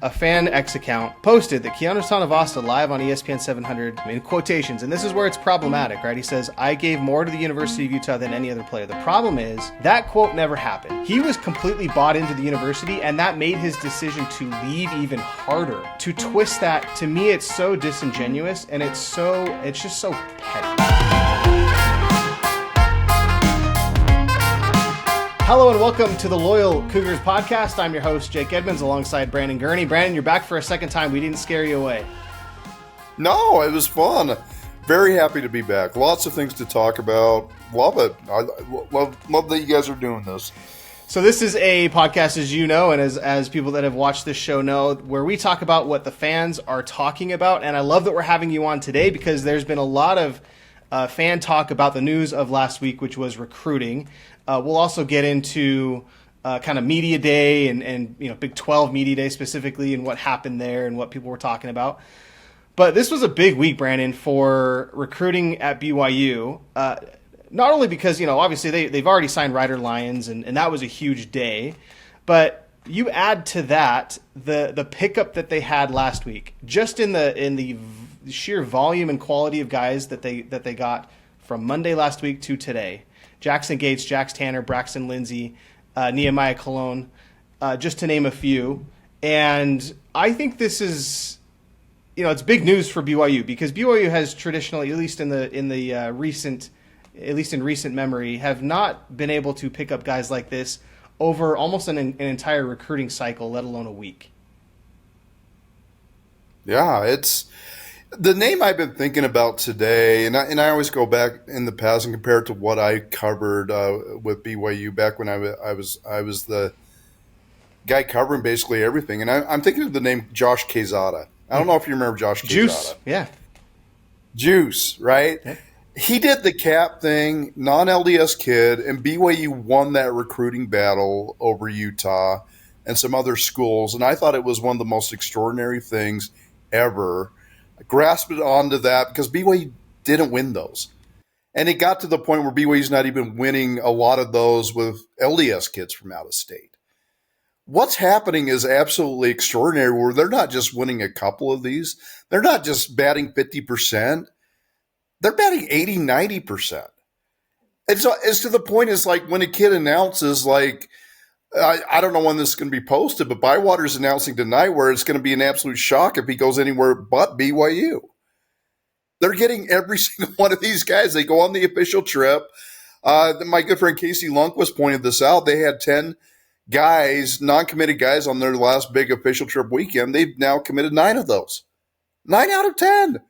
A fan X account posted that Keanu Tanuvasa live on ESPN 700 in quotations, and this is where it's problematic, right? He says, "I gave more to the University of Utah than any other player." The problem is that quote never happened. He was completely bought into the university, and that made his decision to leave even harder. To twist that, to me, it's so disingenuous, and it's just so petty. Hello and welcome to the Loyal Cougars podcast. I'm your host, Jake Edmonds, alongside Brandon Gurney. Brandon, you're back for a second time. We didn't scare you away. No, it was fun. Very happy to be back. Lots of things to talk about. Love it. I love that you guys are doing this. So this is a podcast, as you know, and as people that have watched this show know, where we talk about what the fans are talking about. And I love that we're having you on today because there's been a lot of fan talk about the news of last week, which was recruiting. We'll also get into kind of media day and Big 12 media day specifically and what happened there and what people were talking about. But this was a big week, Brandon, for recruiting at BYU. Not only because, obviously they've already signed Ryder Lyons and that was a huge day, but you add to that the pickup that they had last week, just in the sheer volume and quality of guys that they got from Monday last week to today. Jackson Gates, Jax Tanner, Braxton Lindsay, Nehemiah Cologne, just to name a few. And I think this is, it's big news for BYU because BYU has traditionally, at least in recent memory, have not been able to pick up guys like this over almost an entire recruiting cycle, let alone a week. Yeah, it's the name I've been thinking about today, and I always go back in the past and compare it to what I covered with BYU back when I was the guy covering basically everything. And I'm thinking of the name Josh Quezada. I don't know if you remember Josh Quezada. Juice, yeah. Juice, right? Yeah. He did the cap thing, non-LDS kid, and BYU won that recruiting battle over Utah and some other schools. And I thought it was one of the most extraordinary things ever. I grasped onto that because BYU didn't win those. And it got to the point where BYU's not even winning a lot of those with LDS kids from out of state. What's happening is absolutely extraordinary where they're not just winning a couple of these. They're not just batting 50%. They're batting 80, 90%. And so it's to the point, it's like when a kid announces, like, I don't know when this is going to be posted, but Bywater's announcing tonight where it's going to be an absolute shock if he goes anywhere but BYU. They're getting every single one of these guys. They go on the official trip. My good friend Casey Lundquist pointed this out. They had 10 guys, non-committed guys on their last big official trip weekend. They've now committed 9 of those. 9 out of 10.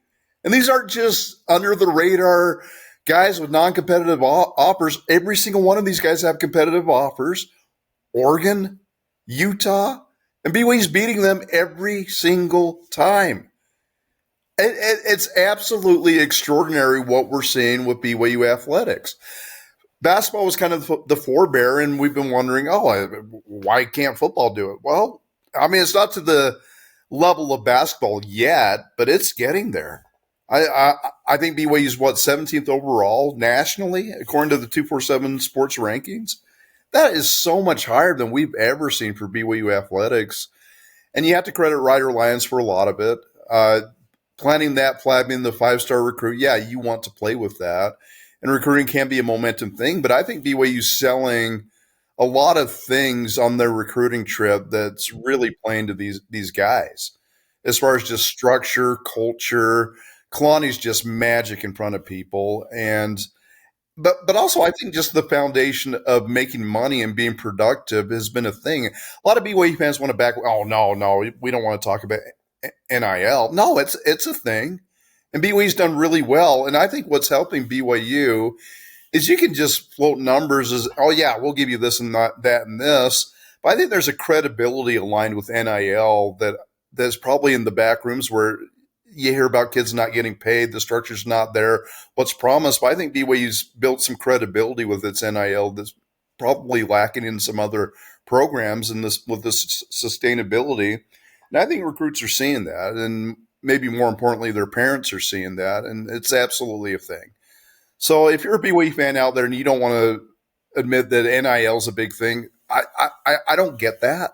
And these aren't just under the radar guys with non-competitive offers. Every single one of these guys have competitive offers. Oregon, Utah, and BYU's beating them every single time. It's absolutely extraordinary what we're seeing with BYU athletics. Basketball was kind of the forebear, and we've been wondering, why can't football do it? Well, I mean, it's not to the level of basketball yet, but it's getting there. I think BYU's 17th overall nationally, according to the 247 Sports rankings. That is so much higher than we've ever seen for BYU athletics. And you have to credit Ryder Lyons for a lot of it. Planning that, flagging the 5-star recruit, yeah, you want to play with that. And recruiting can be a momentum thing, but I think BYU's selling a lot of things on their recruiting trip that's really playing to these guys. As far as just structure, culture, Kalani's just magic in front of people. But also I think just the foundation of making money and being productive has been a thing. A lot of BYU fans want to back, no, we don't want to talk about NIL. No, it's a thing. And BYU's done really well. And I think what's helping BYU is you can just float numbers as, we'll give you this and not that and this. But I think there's a credibility aligned with NIL that's probably in the back rooms where you hear about kids not getting paid, the structure's not there, what's promised. But I think BYU's built some credibility with its NIL that's probably lacking in some other programs with this sustainability. And I think recruits are seeing that. And maybe more importantly, their parents are seeing that. And it's absolutely a thing. So if you're a BYU fan out there and you don't want to admit that NIL is a big thing, I don't get that.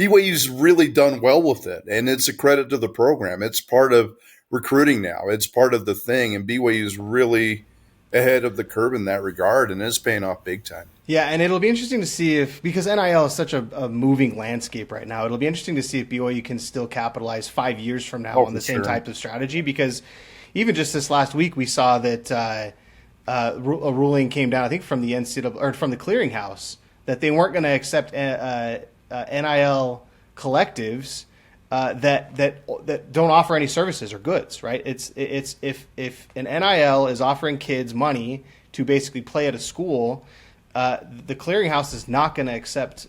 BYU's really done well with it, and it's a credit to the program. It's part of recruiting now. It's part of the thing, and BYU's really ahead of the curve in that regard, and it's paying off big time. Yeah, and it'll be interesting to see if, because NIL is such a moving landscape right now, it'll be interesting to see if BYU can still capitalize 5 years from now on the same type of strategy, because even just this last week we saw that a ruling came down, I think from the NCAA, or from the clearinghouse, that they weren't going to accept NIL collectives that don't offer any services or goods, right? It's if an NIL is offering kids money to basically play at a school, the clearinghouse is not going to accept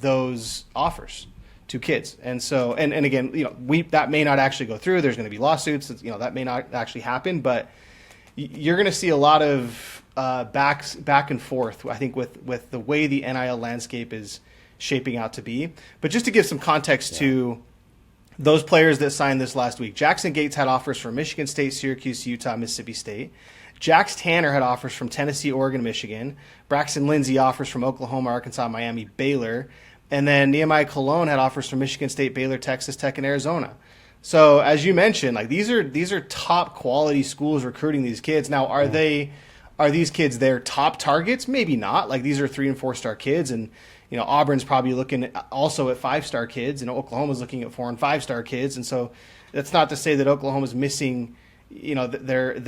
those offers to kids. And so, and again, that may not actually go through. There's going to be lawsuits. That may not actually happen, but you're going to see a lot of back and forth, I think, with the way the NIL landscape is shaping out to be. But just to give some context to those players that signed this last week, Jackson Gates had offers from Michigan State, Syracuse, Utah, Mississippi State. Jax Tanner had offers from Tennessee, Oregon, Michigan. Braxton Lindsey offers from Oklahoma, Arkansas, Miami, Baylor. And then Nehemiah Cologne had offers from Michigan State, Baylor, Texas Tech, and Arizona. So as you mentioned, like these are top quality schools recruiting these kids. Now, are these kids their top targets? Maybe not. Like these are 3 and 4 star kids, and Auburn's probably looking also at 5-star kids, and Oklahoma's looking at 4 and 5-star kids. And so that's not to say that Oklahoma's missing, their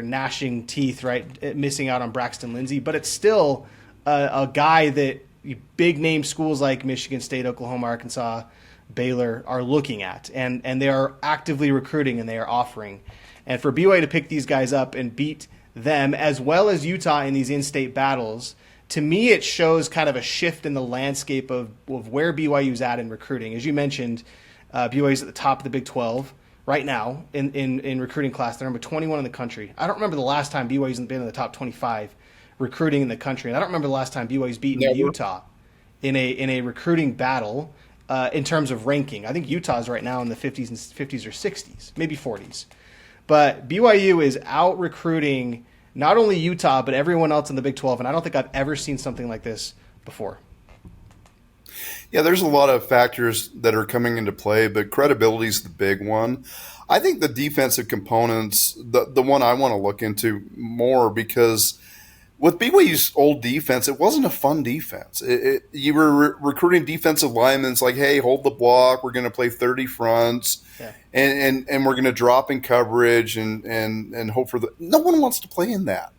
gnashing teeth, right? Missing out on Braxton Lindsey, but it's still a guy that big name schools like Michigan State, Oklahoma, Arkansas, Baylor are looking at, and they are actively recruiting and they are offering. And for BYU to pick these guys up and beat them as well as Utah in these in-state battles, to me it shows kind of a shift in the landscape of where BYU's at in recruiting. As you mentioned, BYU's at the top of the Big 12 right now in recruiting class. They're number 21 in the country. I don't remember the last time BYU's been in the top 25 recruiting in the country. And I don't remember the last time BYU's beaten Utah in a recruiting battle in terms of ranking. I think Utah's right now in the 50s or 60s, maybe 40s. But BYU is out recruiting not only Utah, but everyone else in the Big 12. And I don't think I've ever seen something like this before. Yeah, there's a lot of factors that are coming into play, but credibility is the big one. I think the defensive components, the one I want to look into more, because with BYU's old defense, it wasn't a fun defense. You were recruiting defensive linemen. It's like, hey, hold the block. We're going to play 30 fronts, and we're going to drop in coverage and hope for the. No one wants to play in that,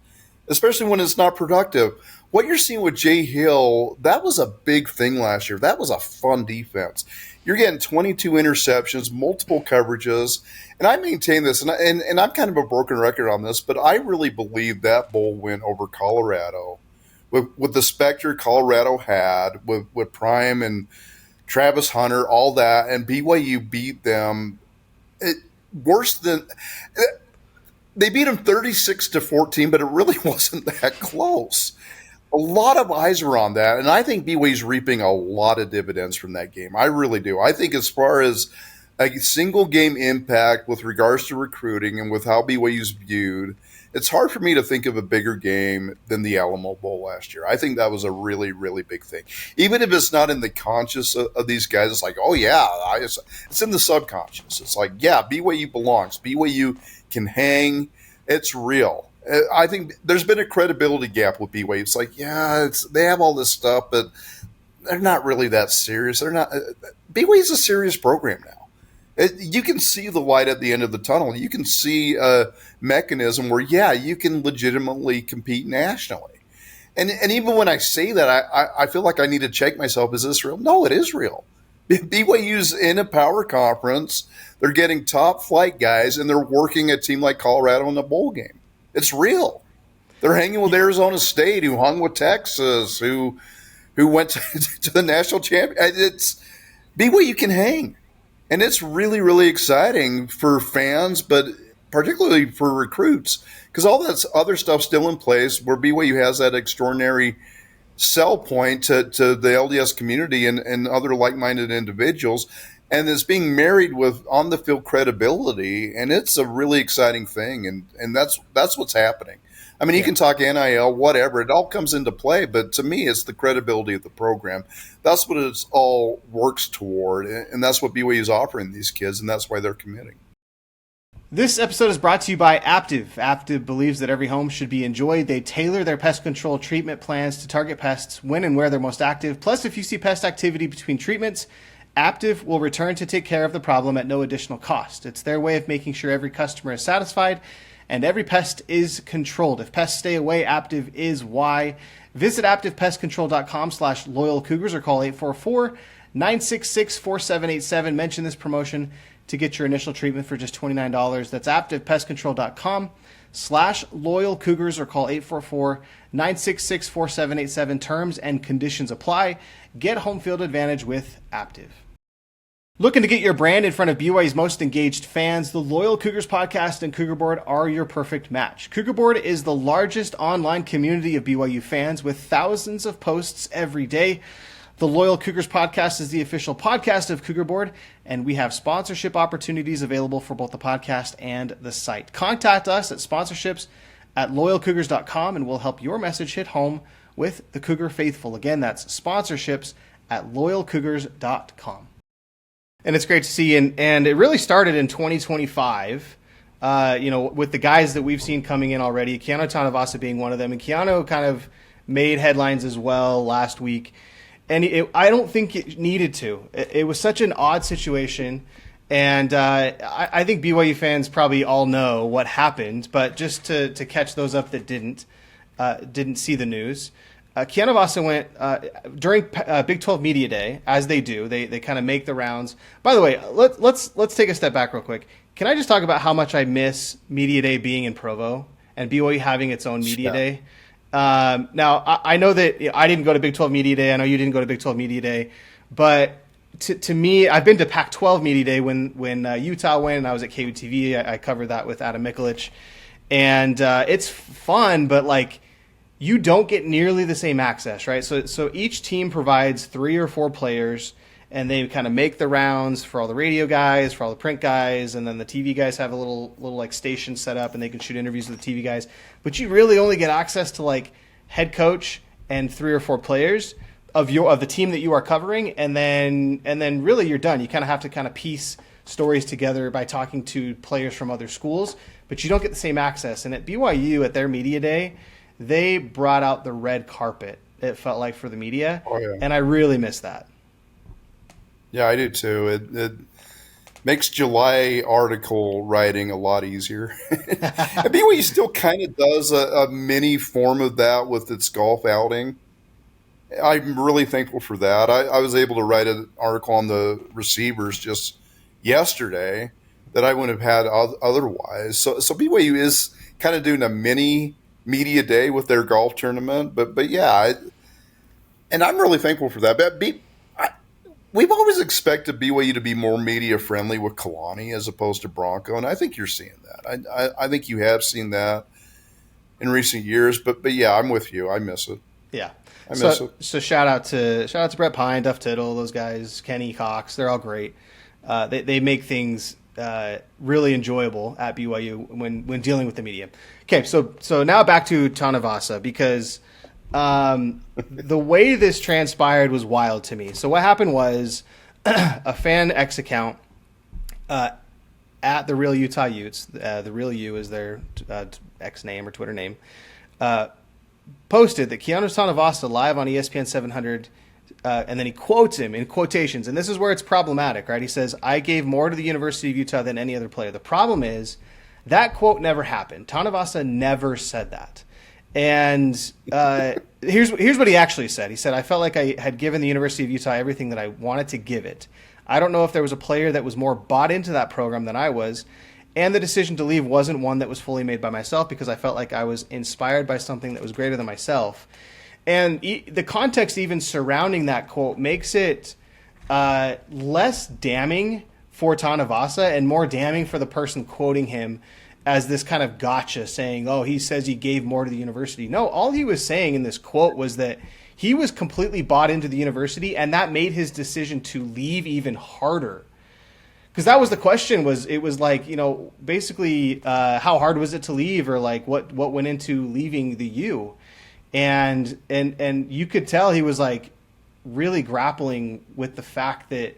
especially when it's not productive. What you're seeing with Jay Hill, that was a big thing last year. That was a fun defense. You're getting 22 interceptions, multiple coverages, and I maintain this, and I'm kind of a broken record on this, but I really believe that bowl win over Colorado, with the specter Colorado had, with Prime and Travis Hunter, all that, and BYU beat them worse than – they beat them 36-14, but it really wasn't that close. A lot of eyes are on that, and I think BYU's reaping a lot of dividends from that game. I really do. I think as far as a single game impact with regards to recruiting and with how BYU's viewed, it's hard for me to think of a bigger game than the Alamo Bowl last year. I think that was a really, really big thing. Even if it's not in the conscious of these guys, it's like, oh, yeah, it's in the subconscious. It's like, yeah, BYU belongs. BYU can hang. It's real. I think there's been a credibility gap with BYU. It's like, yeah, they have all this stuff, but they're not really that serious. They're not. BYU's a serious program now. You can see the light at the end of the tunnel. You can see a mechanism where, yeah, you can legitimately compete nationally. And even when I say that, I feel like I need to check myself. Is this real? No, it is real. BYU's in a power conference. They're getting top flight guys, and they're working a team like Colorado in the bowl game. It's real. They're hanging with Arizona State, who hung with Texas, who went to the national champion. It's BYU can hang, and it's really, really exciting for fans, but particularly for recruits, because all that other stuff's still in place. Where BYU has that extraordinary sell point to the LDS community and other like-minded individuals. And it's being married with on-the-field credibility, and it's a really exciting thing, and that's what's happening. I mean, you can talk NIL, whatever. It all comes into play. But to me, it's the credibility of the program. That's what it all works toward. And that's what BYU is offering these kids. And that's why they're committing. This episode is brought to you by Aptiv. Aptiv believes that every home should be enjoyed. They tailor their pest control treatment plans to target pests when and where they're most active. Plus, if you see pest activity between treatments, Aptiv will return to take care of the problem at no additional cost. It's their way of making sure every customer is satisfied and every pest is controlled. If pests stay away, Aptiv is why. Visit AptivPestControl.com/loyalcougars or call 844-966-4787. Mention this promotion to get your initial treatment for just $29. That's AptivPestControl.com/loyalcougars or call 844-966-4787. Terms and conditions apply. Get home field advantage with Aptiv. Looking to get your brand in front of BYU's most engaged fans? The Loyal Cougars podcast and Cougar Board are your perfect match. Cougar Board is the largest online community of BYU fans with thousands of posts every day. The Loyal Cougars podcast is the official podcast of Cougar Board, and we have sponsorship opportunities available for both the podcast and the site. Contact us at sponsorships@loyalcougars.com, and we'll help your message hit home with the Cougar faithful. Again, that's sponsorships@loyalcougars.com. And it's great to see, and it really started in 2025, with the guys that we've seen coming in already, Keanu Tanuvasa being one of them, and Keanu kind of made headlines as well last week. And I don't think it needed to. It was such an odd situation, and I think BYU fans probably all know what happened. But just to catch those up that didn't see the news, Keanu Tanuvasa went during Big 12 Media Day, as they do. They kind of make the rounds. By the way, let's take a step back real quick. Can I just talk about how much I miss Media Day being in Provo and BYU having its own Media Day? Now, I know that I didn't go to Big 12 Media Day. I know you didn't go to Big 12 Media Day. But to me, I've been to Pac-12 Media Day when Utah went, and I was at KUTV. I covered that with Adam Mikulich. And it's fun, but, like, you don't get nearly the same access, right? So each team provides 3 or 4 players, and they kind of make the rounds for all the radio guys, for all the print guys, and then the TV guys have a little like station set up, and they can shoot interviews with the TV guys. But you really only get access to like head coach and 3 or 4 players of the team that you are covering, and then really you're done. You kind of have to kind of piece stories together by talking to players from other schools, but you don't get the same access. And at BYU, at their media day, they brought out the red carpet, it felt like, for the media. Oh, yeah. And I really miss that. Yeah, I do too. It makes July article writing a lot easier. BYU still kind of does a mini form of that with its golf outing. I'm really thankful for that. I was able to write an article on the receivers just yesterday that I wouldn't have had otherwise. So BYU is kind of doing a mini media day with their golf tournament. But yeah, and I'm really thankful for that. But we've always expected BYU to be more media friendly with Kalani as opposed to Bronco, and I think you're seeing that. I think you have seen that in recent years. But yeah, I'm with you. I miss it. Yeah. I miss it. So shout out to Brett Pine, Duff Tittle, those guys, Kenny Cox. They're all great. They make things really enjoyable at BYU when dealing with the media. Okay, so now back to Tanavasa, because the way this transpired was wild to me. So what happened was a Fan X account at the Real Utah Utes, the Real U is their X name or Twitter name, posted that Keanu Tanuvasa live on ESPN 700, and then he quotes him in quotations, and this is where it's problematic, right? He says, "I gave more to the University of Utah than any other player." The problem is that quote never happened. Tanavasa never said that. And here's what he actually said. He said, "I felt like I had given the University of Utah everything that I wanted to give it. I don't know if there was a player that was more bought into that program than I was, and the decision to leave wasn't one that was fully made by myself because I felt like I was inspired by something that was greater than myself." And the context even surrounding that quote makes it less damning for Tanavasa and more damning for the person quoting him as this kind of gotcha, saying, "Oh, he says he gave more to the university." No, all he was saying in this quote was that he was completely bought into the university, and that made his decision to leave even harder. because that was the question. It was like, basically, how hard was it to leave, or like what went into leaving the U, and you could tell he was like really grappling with the fact that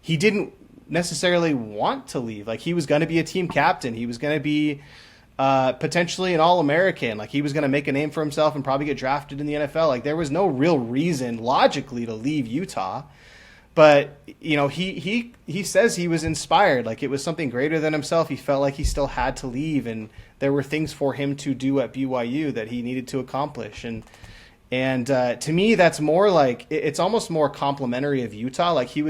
he didn't necessarily want to leave. Like, he was going to be a team captain. He was going to be potentially an All-American. Like, he was going to make a name for himself and probably get drafted in the NFL. Like, there was no real reason logically to leave Utah. But, he says he was inspired. Like, it was something greater than himself. He felt like he still had to leave, and there were things for him to do at BYU that he needed to accomplish. And to me, that's more like, it's almost more complimentary of Utah. Like, he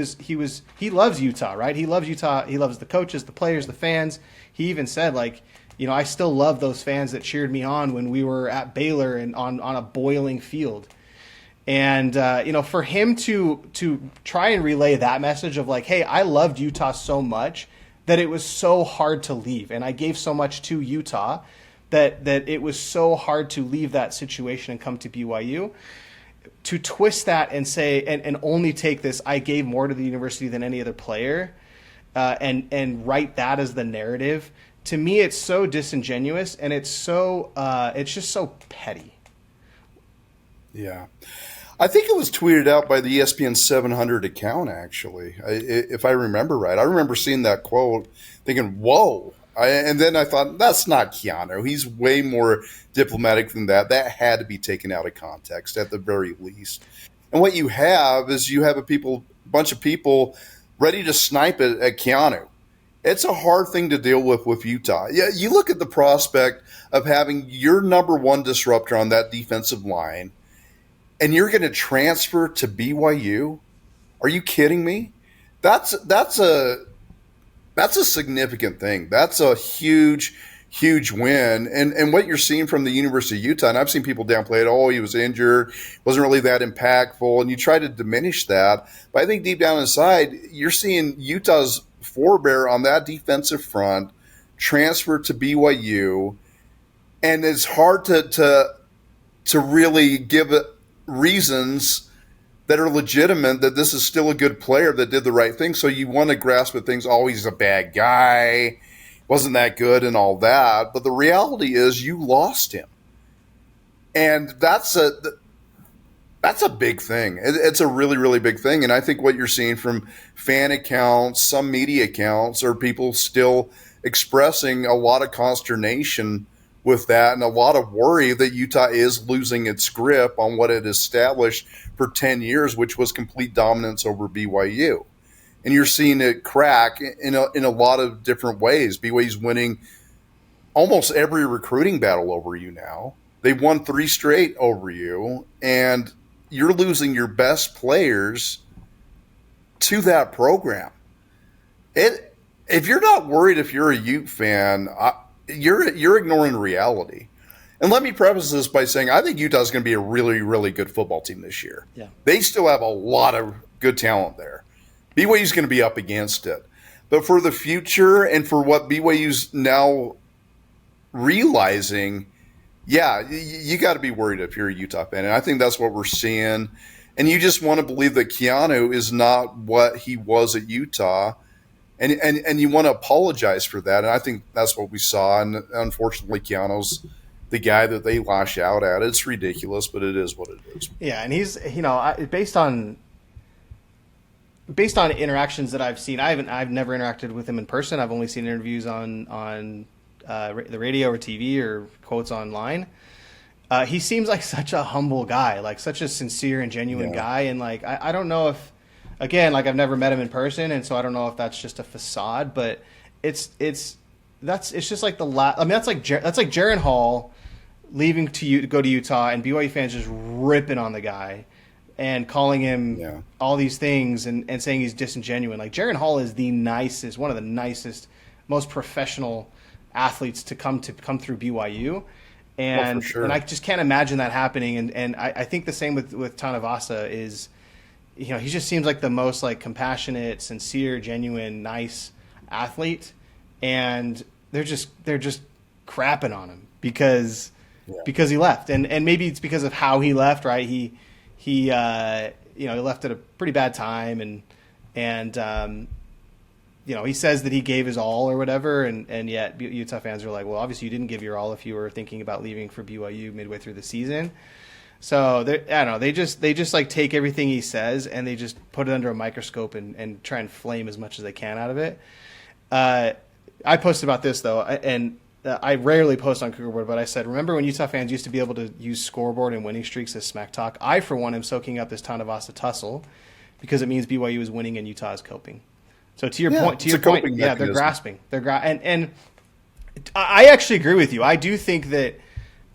loves Utah, right? He loves Utah. He loves the coaches, the players, the fans. He even said, like, I still love those fans that cheered me on when we were at Baylor and on a boiling field. And, for him to try and relay that message of like, hey, I loved Utah so much that it was so hard to leave. And I gave so much to Utah that it was so hard to leave that situation and come to BYU. To twist that and say, and only take this, I gave more to the university than any other player, and write that as the narrative. To me, it's so disingenuous, and it's just so petty. Yeah. I think it was tweeted out by the ESPN 700 account, actually, if I remember right. I remember seeing that quote thinking, whoa. And then I thought, that's not Keanu. He's way more diplomatic than that. That had to be taken out of context at the very least. And what you have is a bunch of people ready to snipe at Keanu. It's a hard thing to deal with Utah. Yeah, you look at the prospect of having your number one disruptor on that defensive line, and you're going to transfer to BYU? Are you kidding me? That's a significant thing. That's a huge, huge win. And what you're seeing from the University of Utah, and I've seen people downplay it, he was injured, wasn't really that impactful, and you try to diminish that. But I think deep down inside, you're seeing Utah's forebear on that defensive front transfer to BYU, and it's hard to really give it reasons that are legitimate that this is still a good player that did the right thing. So you want to grasp at things, he's a bad guy, wasn't that good and all that. But the reality is you lost him. And that's a big thing. It's a really, really big thing. And I think what you're seeing from fan accounts, some media accounts, are people still expressing a lot of consternation with that and a lot of worry that Utah is losing its grip on what it established for 10 years, which was complete dominance over BYU. And you're seeing it crack in a lot of different ways. BYU's winning almost every recruiting battle over you now. They've won 3 straight over you, and you're losing your best players to that program. If you're not worried, if you're a Ute fan, you're ignoring reality. And let me preface this by saying I think Utah's going to be a really, really good football team this year. Yeah. They still have a lot of good talent there. BYU's going to be up against it. But for the future and for what BYU's now realizing, you got to be worried if you're a Utah fan. And I think that's what we're seeing. And you just want to believe that Keanu is not what he was at Utah. And you want to apologize for that. And I think that's what we saw. And unfortunately, Keanu's the guy that they lash out at. It's ridiculous, but it is what it is. Yeah, and he's, based on interactions that I've seen, I've never interacted with him in person. I've only seen interviews on the radio or TV or quotes online. He seems like such a humble guy, like such a sincere and genuine guy. And like, I don't know if, again, like I've never met him in person, and so I don't know if that's just a facade, but it's just like that's like Jaren Hall leaving to go to Utah, and BYU fans just ripping on the guy and calling him all these things and saying he's disingenuous. Like, Jaren Hall is one of the nicest, most professional athletes to come through BYU. And, for sure. And I just can't imagine that happening. And I think the same with Tanavasa is, he just seems like the most like compassionate, sincere, genuine, nice athlete. And they're just crapping on him because he left. And maybe it's because of how he left, right? He left at a pretty bad time, and he says that he gave his all or whatever, and yet Utah fans are like, well, obviously you didn't give your all if you were thinking about leaving for BYU midway through the season. So I don't know. They just like take everything he says and they just put it under a microscope and try and flame as much as they can out of it. I posted about this though, and I rarely post on Cougar Board, but I said, remember when Utah fans used to be able to use scoreboard and winning streaks as smack talk? I, for one, am soaking up this Tanavasa tussle because it means BYU is winning and Utah is coping. So to your point, yeah, they're grasping. And I actually agree with you. I do think that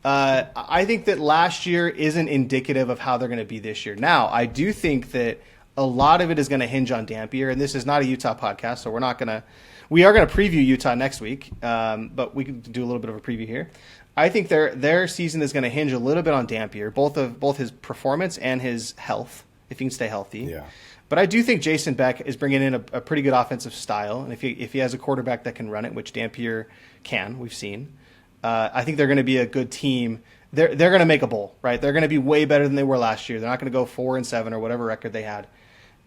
I think that last year isn't indicative of how they're going to be this year. Now, I do think that a lot of it is going to hinge on Dampier, and this is not a Utah podcast, so we are going to preview Utah next week, but we can do a little bit of a preview here. I think their season is going to hinge a little bit on Dampier, both his performance and his health, if he can stay healthy. Yeah. But I do think Jason Beck is bringing in a pretty good offensive style, and if he has a quarterback that can run it, which Dampier can, we've seen, I think they're going to be a good team. They're going to make a bowl, right? They're going to be way better than they were last year. They're not going to go 4-7 or whatever record they had.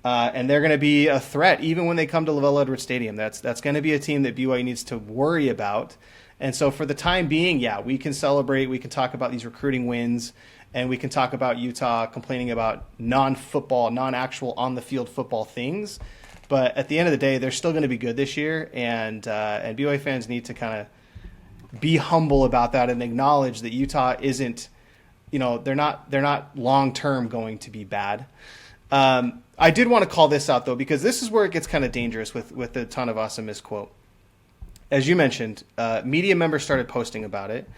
And they're going to be a threat even when they come to LaVell Edwards Stadium. That's going to be a team that BYU needs to worry about. And so for the time being, yeah, we can celebrate. We can talk about these recruiting wins, and we can talk about Utah complaining about non-football, non-actual on-the-field football things. But at the end of the day, they're still going to be good this year, and BYU fans need to kind of be humble about that and acknowledge that Utah isn't, they're not long-term going to be bad. I did want to call this out, though, because this is where it gets kind of dangerous with the Tanavasa misquote. As you mentioned, media members started posting about it,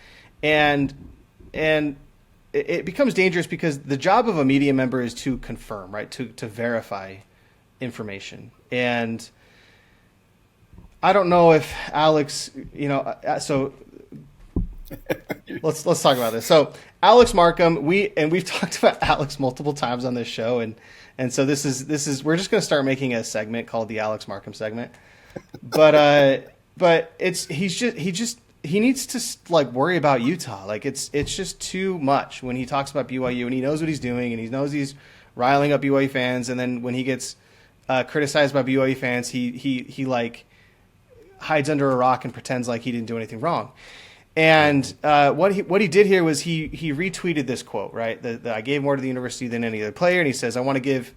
and it becomes dangerous because the job of a media member is to confirm, right, to verify information. And I don't know if Alex, so let's talk about this. So Alex Markham, we've talked about Alex multiple times on this show, and so this is we're just going to start making a segment called the Alex Markham segment. But he needs to like worry about Utah. Like it's just too much when he talks about BYU, and he knows what he's doing, and he knows he's riling up BYU fans, and then when he gets criticized by BYU fans, he like hides under a rock and pretends like he didn't do anything wrong. And what he did here was he retweeted this quote, right? That I gave more to the university than any other player, and he says, I want to give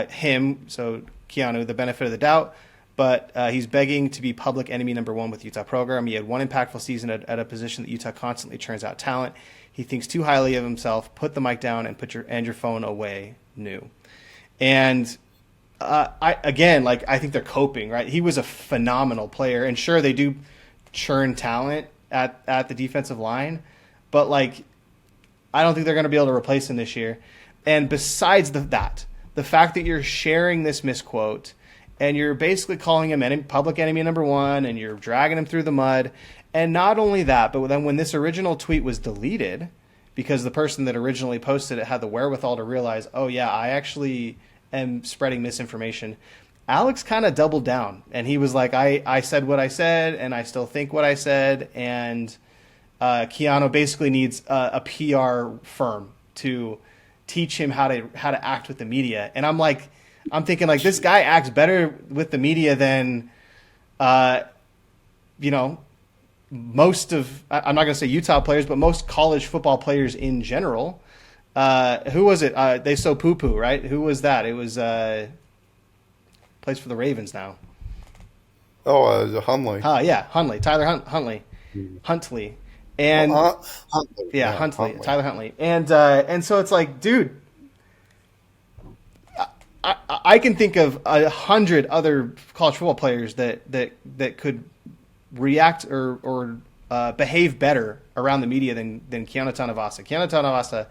him, so Keanu, the benefit of the doubt, but he's begging to be public enemy number one with Utah program. He had one impactful season at a position that Utah constantly churns out talent. He thinks too highly of himself. Put the mic down and put your phone away. New. And I think they're coping, right? He was a phenomenal player, and sure they do churn talent at the defensive line, but like I don't think they're going to be able to replace him this year. And besides the fact that you're sharing this misquote and you're basically calling him public enemy number one, and you're dragging him through the mud, and not only that, but then when this original tweet was deleted because the person that originally posted it had the wherewithal to realize, oh yeah, I actually am spreading misinformation, Alex kind of doubled down, and he was like, I said what I said, and I still think what I said, and Keanu basically needs a PR firm to teach him how to act with the media. And I'm thinking like this guy acts better with the media than, most of, I'm not going to say Utah players, but most college football players in general. Who was it? They so poo-poo, right? Who was that? It was plays for the Ravens now. Oh, Huntley. Yeah, Huntley. Tyler Huntley. Huntley. And Huntley. Yeah, Huntley. Tyler Huntley. And so it's like, dude, I can think of 100 other college football players that could react or behave better around the media than Keanu Tanuvasa. Keanu Tanuvasa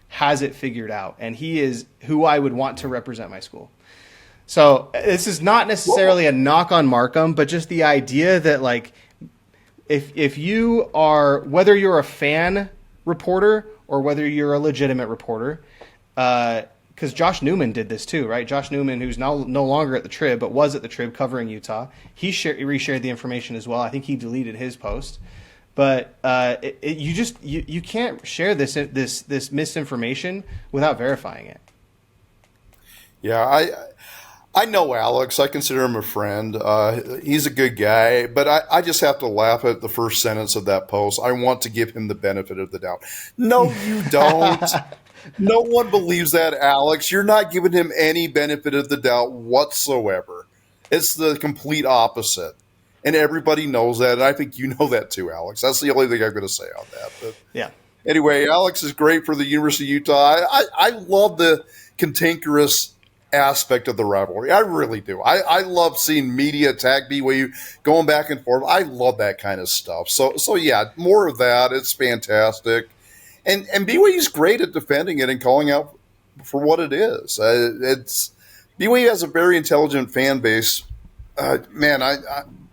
has it figured out, and he is who I would want to represent my school. So this is not necessarily a knock on Markham, but just the idea that like if you are, whether you're a fan reporter or whether you're a legitimate reporter, because Josh Newman did this too, right? Josh Newman, who's now no longer at the Trib, but was at the Trib covering Utah, he reshared the information as well. I think he deleted his post. But you can't share this misinformation without verifying it. Yeah, I know Alex. I consider him a friend. He's a good guy, but I just have to laugh at the first sentence of that post. I want to give him the benefit of the doubt. No, you don't. No one believes that, Alex. You're not giving him any benefit of the doubt whatsoever. It's the complete opposite. And everybody knows that. And I think you know that too, Alex. That's the only thing I'm going to say on that. But Yeah. anyway, Alex is great for the University of Utah. I love the cantankerous aspect of the rivalry. I really do. I love seeing media attack BYU, going back and forth. I love that kind of stuff. So yeah, more of that. It's fantastic. And BYU's great at defending it and calling out for what it is. It's BYU has a very intelligent fan base. Man,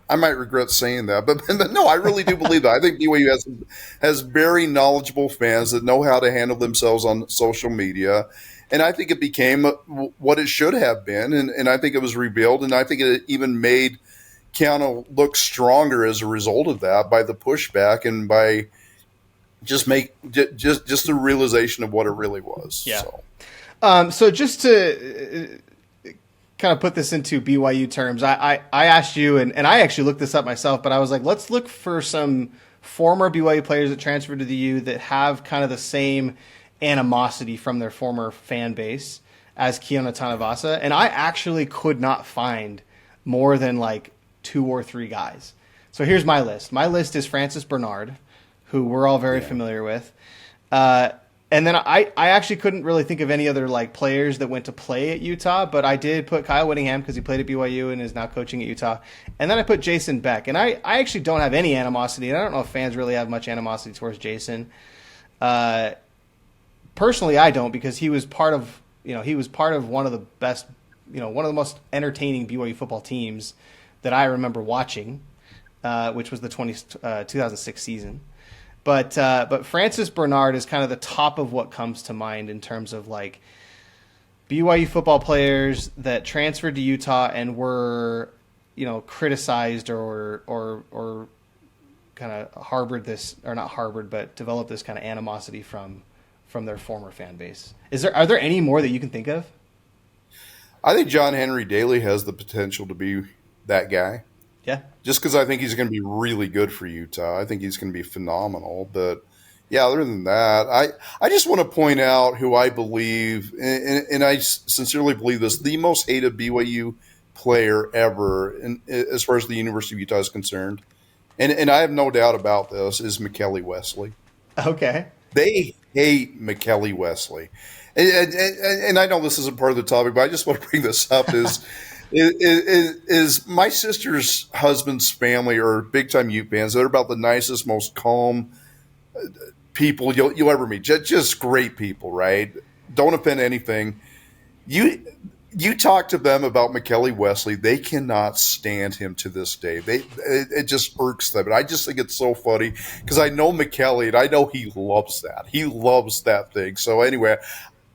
I might regret saying that, but no, I really do believe that. I think BYU has very knowledgeable fans that know how to handle themselves on social media. And I think it became what it should have been, and I think it was rebuilt, and I think it even made Keanu look stronger as a result of that by the pushback and by just the realization of what it really was. Yeah. So just to kind of put this into BYU terms, I asked you, and I actually looked this up myself, but I was like, let's look for some former BYU players that transferred to the U that have kind of the same animosity from their former fan base as Keanu Tanuvasa, and I actually could not find more than like 2 or 3 guys. So here's my list. My list is Francis Bernard, who we're all very familiar with, and then I actually couldn't really think of any other like players that went to play at Utah, but I did put Kyle Whittingham because he played at BYU and is now coaching at Utah, and then I put Jason Beck, and I actually don't have any animosity, and I don't know if fans really have much animosity towards Jason. Personally, I don't, because he was part of one of the best, one of the most entertaining BYU football teams that I remember watching, which was the 2006 season. But Francis Bernard is kind of the top of what comes to mind in terms of like BYU football players that transferred to Utah and were, criticized or kind of harbored this, or not harbored, but developed this kind of animosity from their former fan base. Are there any more that you can think of? I think John Henry Daly has the potential to be that guy. Yeah. Just because I think he's going to be really good for Utah. I think he's going to be phenomenal. But, yeah, other than that, I just want to point out who I believe, and I sincerely believe this, the most hated BYU player ever as far as the University of Utah is concerned, and I have no doubt about this, is McKelly Wesley. Okay. They hate McKelly Wesley. And I know this isn't part of the topic, but I just want to bring this up is my sister's husband's family are big-time Ute fans. They're about the nicest, most calm people you'll ever meet. Just great people, right? Don't offend anything. You talk to them about McKelly Wesley, they cannot stand him to this day. It just irks them. And I just think it's so funny because I know McKelly and I know he loves that. He loves that thing. So anyway,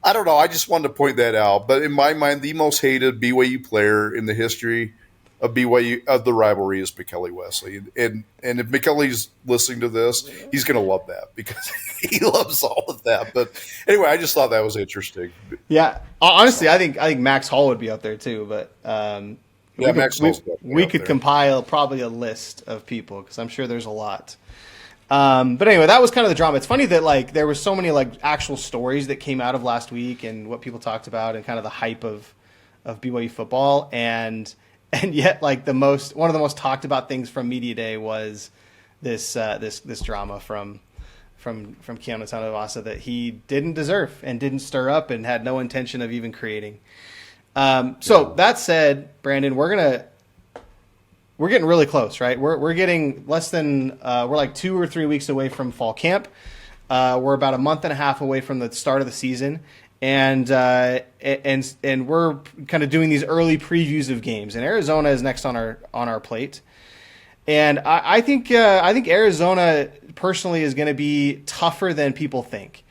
I don't know. I just wanted to point that out. But in my mind, the most hated BYU player in the history of BYU of the rivalry is McKelly Wesley. And if McKelly's listening to this, he's going to love that because he loves all of that. But anyway, I just thought that was interesting. Yeah, honestly, I think Max Hall would be up there too. But we could compile probably a list of people because I'm sure there's a lot. But anyway, that was kind of the drama. It's funny that like there was so many like actual stories that came out of last week and what people talked about and kind of the hype of BYU football and yet like one of the most talked about things from Media Day was this drama from Keanu Tanuvasa that he didn't deserve and didn't stir up and had no intention of even creating. So that said, Brandon, we're getting really close, right? We're getting less than we're like 2 or 3 weeks away from fall camp. We're about a month and a half away from the start of the season, and we're kind of doing these early previews of games. And Arizona is next on our plate, and I think Arizona personally is going to be tougher than people think,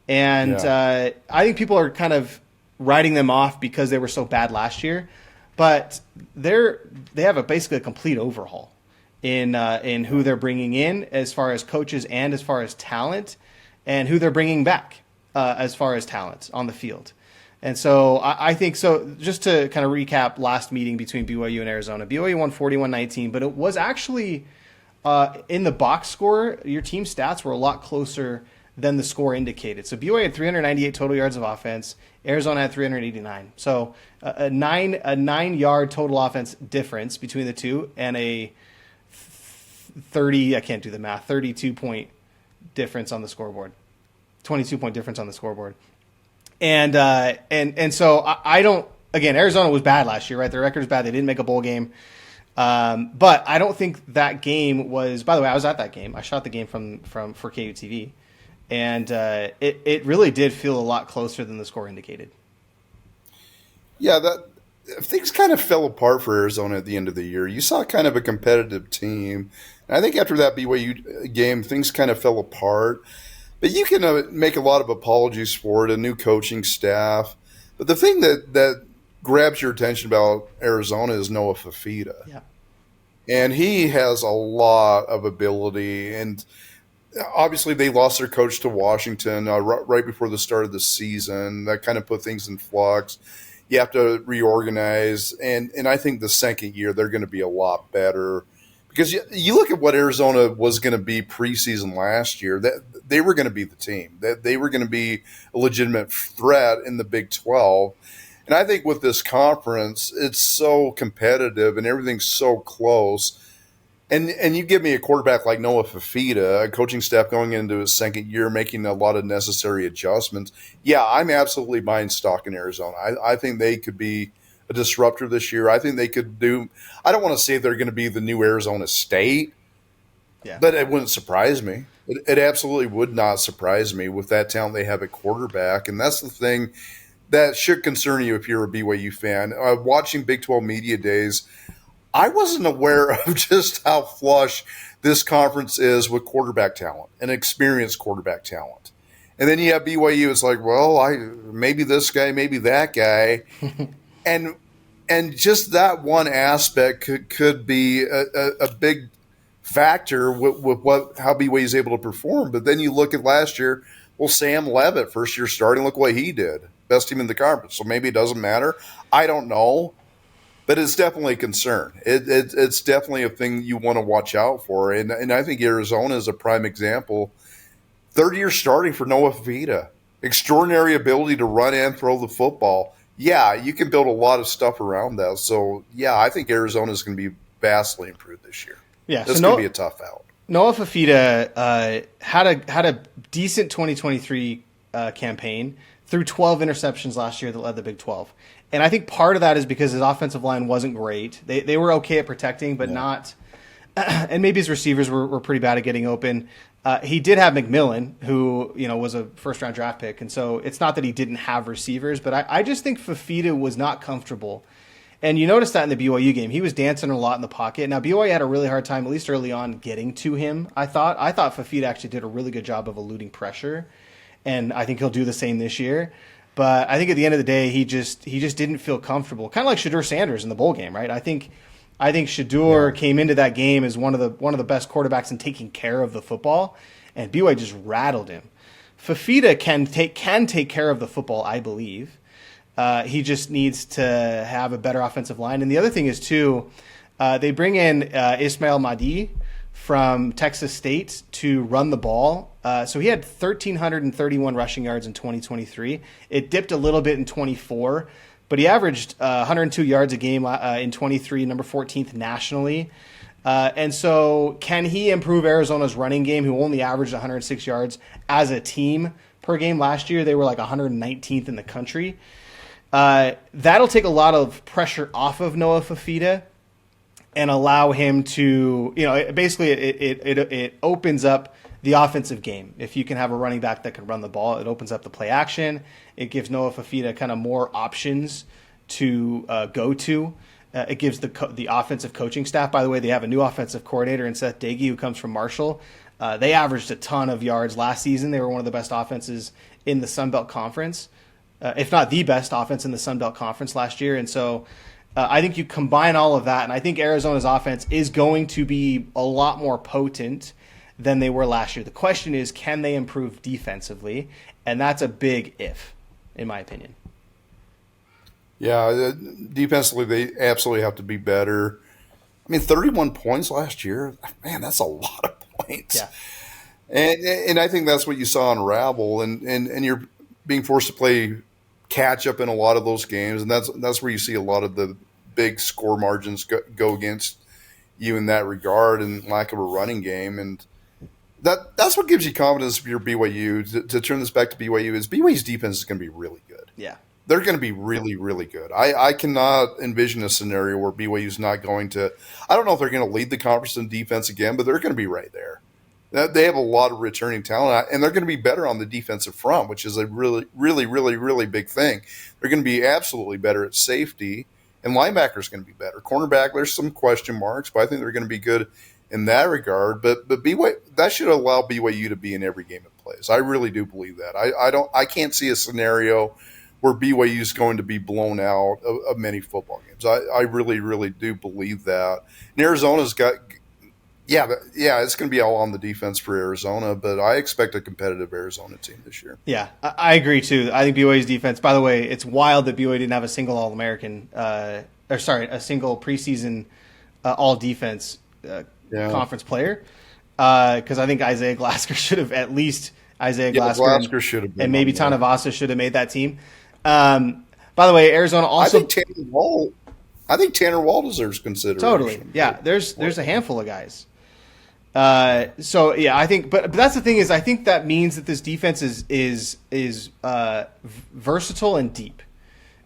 and I think people are kind of writing them off because they were so bad last year. But they have basically a complete overhaul in who they're bringing in as far as coaches and as far as talent, and who they're bringing back as far as talent on the field. And so I think so. Just to kind of recap last meeting between BYU and Arizona, BYU won 41-19, but it was actually in the box score, your team stats were a lot closer than the score indicated. So BYU had 398 total yards of offense. Arizona had 389. So a 9-yard total offense difference between the two, and a 32-point difference on the scoreboard. 22-point difference on the scoreboard. And so I don't. Again, Arizona was bad last year, right? Their record is bad. They didn't make a bowl game. But I don't think that game was. By the way, I was at that game. I shot the game for KU TV, and it really did feel a lot closer than the score indicated. Yeah, that things kind of fell apart for Arizona at the end of the year. You saw kind of a competitive team, and I think after that BYU game, things kind of fell apart. But you can make a lot of apologies for it, a new coaching staff. But the thing that grabs your attention about Arizona is Noah Fafita. Yeah. And he has a lot of ability. And obviously they lost their coach to Washington right before the start of the season. That kind of put things in flux. You have to reorganize. And I think the second year they're going to be a lot better. Because you look at what Arizona was going to be preseason last year, that they were going to be the team, that they were going to be a legitimate threat in the Big 12. And I think with this conference, it's so competitive and everything's so close. And you give me a quarterback like Noah Fafita, a coaching staff going into his second year, making a lot of necessary adjustments. Yeah, I'm absolutely buying stock in Arizona. I think they could be a disruptor this year. I think they could do – I don't want to say they're going to be the new Arizona State, but it wouldn't surprise me. It absolutely would not surprise me with that talent they have at quarterback. And that's the thing that should concern you if you're a BYU fan. Watching Big 12 Media Days, I wasn't aware of just how flush this conference is with quarterback talent and experienced quarterback talent. And then you have BYU. It's like, well, maybe this guy, maybe that guy. And just that one aspect could be a big factor with how BYU is able to perform. But then you look at last year, well, Sam Leavitt, first year starting, look what he did. Best team in the conference. So maybe it doesn't matter. I don't know. But it's definitely a concern. It's definitely a thing you want to watch out for. And I think Arizona is a prime example. Third year starting for Noah Fafita. Extraordinary ability to run and throw the football. Yeah, you can build a lot of stuff around that. So, yeah, I think Arizona is going to be vastly improved this year. Yeah, it's going to be a tough out. Noah Fafita had a decent 2023 campaign, threw 12 interceptions last year that led the Big 12. And I think part of that is because his offensive line wasn't great. They were okay at protecting, but not – and maybe his receivers were pretty bad at getting open. He did have McMillan, who was a first-round draft pick, and so it's not that he didn't have receivers, but I just think Fafita was not comfortable. And you noticed that in the BYU game. He was dancing a lot in the pocket. Now, BYU had a really hard time, at least early on, getting to him, I thought. I thought Fafita actually did a really good job of eluding pressure, and I think he'll do the same this year. But I think at the end of the day, he just didn't feel comfortable. Kind of like Shedeur Sanders in the bowl game, right? I think Shedeur came into that game as one of the best quarterbacks in taking care of the football, and BYU just rattled him. Fafita can take care of the football, I believe. He just needs to have a better offensive line. And the other thing is too, they bring in Ismail Mahdi from Texas State to run the ball. So he had 1,331 rushing yards in 2023. It dipped a little bit in 24, but he averaged 102 yards a game in 23, number 14th nationally. And so can he improve Arizona's running game, who only averaged 106 yards as a team per game last year? They were like 119th in the country. That'll take a lot of pressure off of Noah Fafita and allow him to, basically it opens up the offensive game. If you can have a running back that can run the ball, it opens up the play action. It gives Noah Fafita kind of more options to go to. It gives the offensive coaching staff, by the way, they have a new offensive coordinator in Seth Dagey, who comes from Marshall. They averaged a ton of yards last season. They were one of the best offenses in the Sun Belt Conference, if not the best offense in the Sun Belt Conference last year. And so I think you combine all of that, and I think Arizona's offense is going to be a lot more potent than they were last year. The question is, can they improve defensively? And that's a big if, in my opinion. Yeah, defensively, they absolutely have to be better. I mean, 31 points last year, man, that's a lot of points. Yeah. And I think that's what you saw unravel, and you're being forced to play catch up in a lot of those games, and that's where you see a lot of the big score margins go against you in that regard, and lack of a running game, and that's what gives you confidence if you're BYU. To turn this back to BYU, is BYU's defense is going to be really good. Yeah. They're going to be really, really good. I cannot envision a scenario where BYU's not going to. I don't know if they're going to lead the conference in defense again, but they're going to be right there. They have a lot of returning talent, and they're going to be better on the defensive front, which is a really, really, really, really big thing. They're going to be absolutely better at safety, and linebackers going to be better. Cornerback, there's some question marks, but I think they're going to be good in that regard. But BYU, that should allow BYU to be in every game it plays. I really do believe that. I can't see a scenario where BYU is going to be blown out of many football games. I really, really do believe that. And Arizona's got. Yeah, it's going to be all on the defense for Arizona, but I expect a competitive Arizona team this year. Yeah, I agree too. I think BYU's defense. By the way, it's wild that BYU didn't have a single All-American, a single preseason All-Defense conference player, because I think Isaiah Glasker should have at least Glasker should have been, and maybe Tanavasa should have made that team. By the way, Arizona also. I think Tanner Wall deserves consideration. Totally, yeah. There's a handful of guys. So yeah, I think, but that's the thing is, I think that means that this defense is versatile and deep.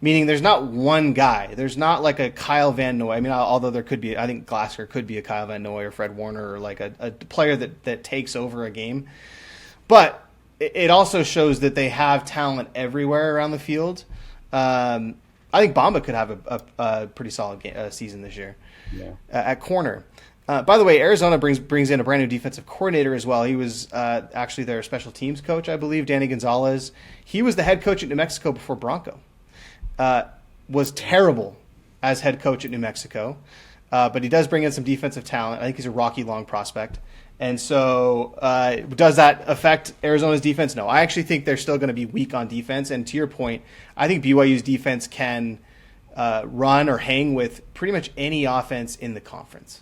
Meaning, there's not one guy. There's not like a Kyle Van Noy. I mean, although there could be, I think Glasker could be a Kyle Van Noy or Fred Warner or like a player that takes over a game. But it also shows that they have talent everywhere around the field. I think Bamba could have a pretty solid season this year at corner. By the way, Arizona brings in a brand new defensive coordinator as well. He was actually their special teams coach, I believe, Danny Gonzalez. He was the head coach at New Mexico before Bronco. Was terrible as head coach at New Mexico, but he does bring in some defensive talent. I think he's a Rocky Long prospect. And so does that affect Arizona's defense? No. I actually think they're still going to be weak on defense. And to your point, I think BYU's defense can run or hang with pretty much any offense in the conference.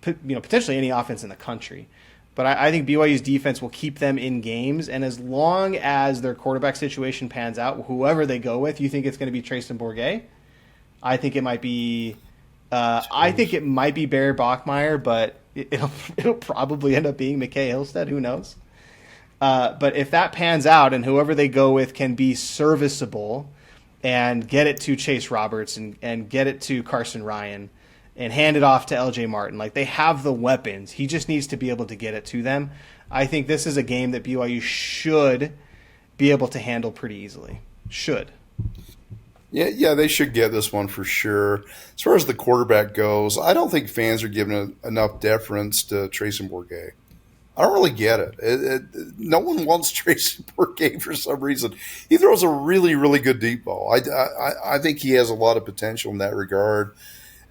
Potentially any offense in the country. But I think BYU's defense will keep them in games, and as long as their quarterback situation pans out, whoever they go with, you think it's going to be Tristan Bourget? I think it might be. I think it might be Barry Bachmeier, but it'll probably end up being McKay Hillstead. Who knows? But if that pans out, and whoever they go with can be serviceable, and get it to Chase Roberts and get it to Carson Ryan, and hand it off to LJ Martin. Like, they have the weapons. He just needs to be able to get it to them. I think this is a game that BYU should be able to handle pretty easily. Should. Yeah, they should get this one for sure. As far as the quarterback goes, I don't think fans are giving enough deference to Tracy Bourget. I don't really get it. No one wants Tracy Bourget for some reason. He throws a really, really good deep ball. I think he has a lot of potential in that regard.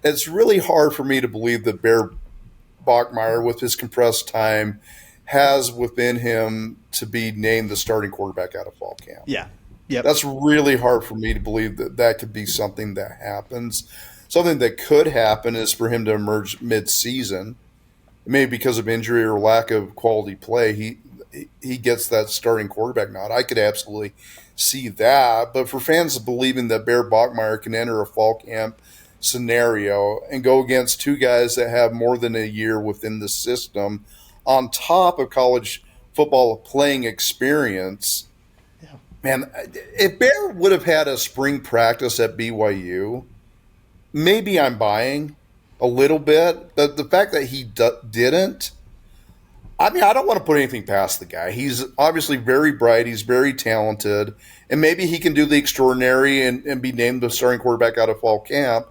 It's really hard for me to believe that Bear Bachmeier, with his compressed time, has within him to be named the starting quarterback out of fall camp. Yeah. Yep. That's really hard for me to believe that could be something that happens. Something that could happen is for him to emerge mid-season. Maybe because of injury or lack of quality play, he gets that starting quarterback nod. I could absolutely see that. But for fans believing that Bear Bachmeier can enter a fall camp scenario and go against two guys that have more than a year within the system on top of college football playing experience. Yeah. Man, if Bear would have had a spring practice at BYU, maybe I'm buying a little bit, but the fact that he didn't, I mean, I don't want to put anything past the guy. He's obviously very bright. He's very talented, and maybe he can do the extraordinary and be named the starting quarterback out of fall camp.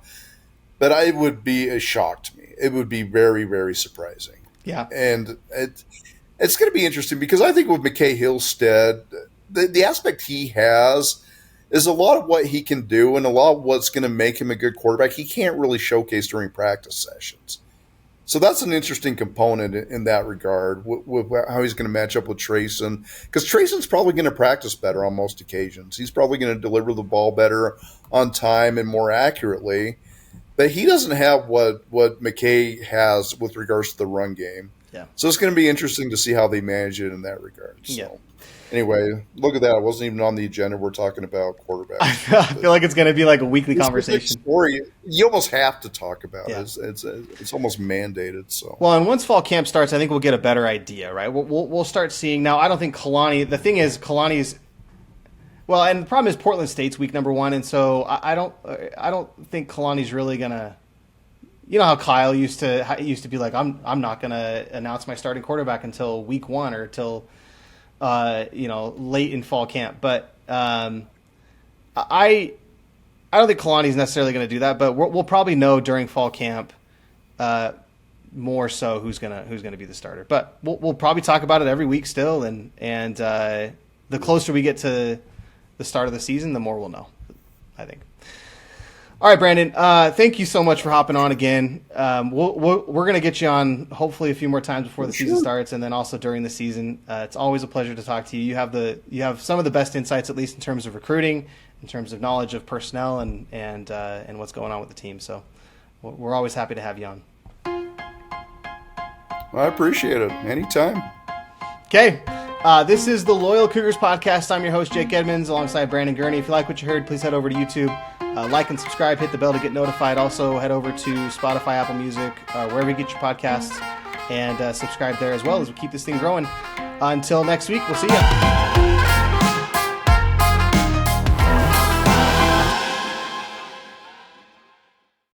But it would be a shock to me. It would be very, very surprising. Yeah. And it's going to be interesting because I think with McKay Hillstead, the aspect he has is a lot of what he can do and a lot of what's going to make him a good quarterback. He can't really showcase during practice sessions. So that's an interesting component in that regard, with how he's going to match up with Trayson. Because Trayson's probably going to practice better on most occasions. He's probably going to deliver the ball better on time and more accurately. But he doesn't have what McKay has with regards to the run game. Yeah. So it's going to be interesting to see how they manage it in that regard. So. Yeah. Anyway, look at that. It wasn't even on the agenda. We're talking about quarterbacks. I feel like it's going to be like a weekly conversation. Story. You almost have to talk about Yeah. it. It's almost mandated. So. Well, and once fall camp starts, I think we'll get a better idea, right? We'll start seeing. Now, I don't think Kalani – the thing is Kalani's – well, and the problem is Portland State's week number 1, and so I don't think Kalani's really going to – you know how Kyle used to be like, I'm not going to announce my starting quarterback until week 1 or till – late in fall camp. But I don't think Kalani's necessarily going to do that. But we'll probably know during fall camp more so who's gonna be the starter. But we'll probably talk about it every week still. And the closer we get to the start of the season, the more we'll know, I think. All right, Brandon. Thank you so much for hopping on again. We're going to get you on hopefully a few more times before the season starts, and then also during the season. It's always a pleasure to talk to you. You have some of the best insights, at least in terms of recruiting, in terms of knowledge of personnel, and what's going on with the team. So we're always happy to have you on. I appreciate it. Anytime. Okay. This is the Loyal Cougars podcast. I'm your host, Jake Edmonds, alongside Brandon Gurney. If you like what you heard, please head over to YouTube. Like and subscribe, hit the bell to get notified. Also, head over to Spotify, Apple Music, wherever you get your podcasts, and subscribe there as well as we keep this thing growing. Until next week, we'll see you.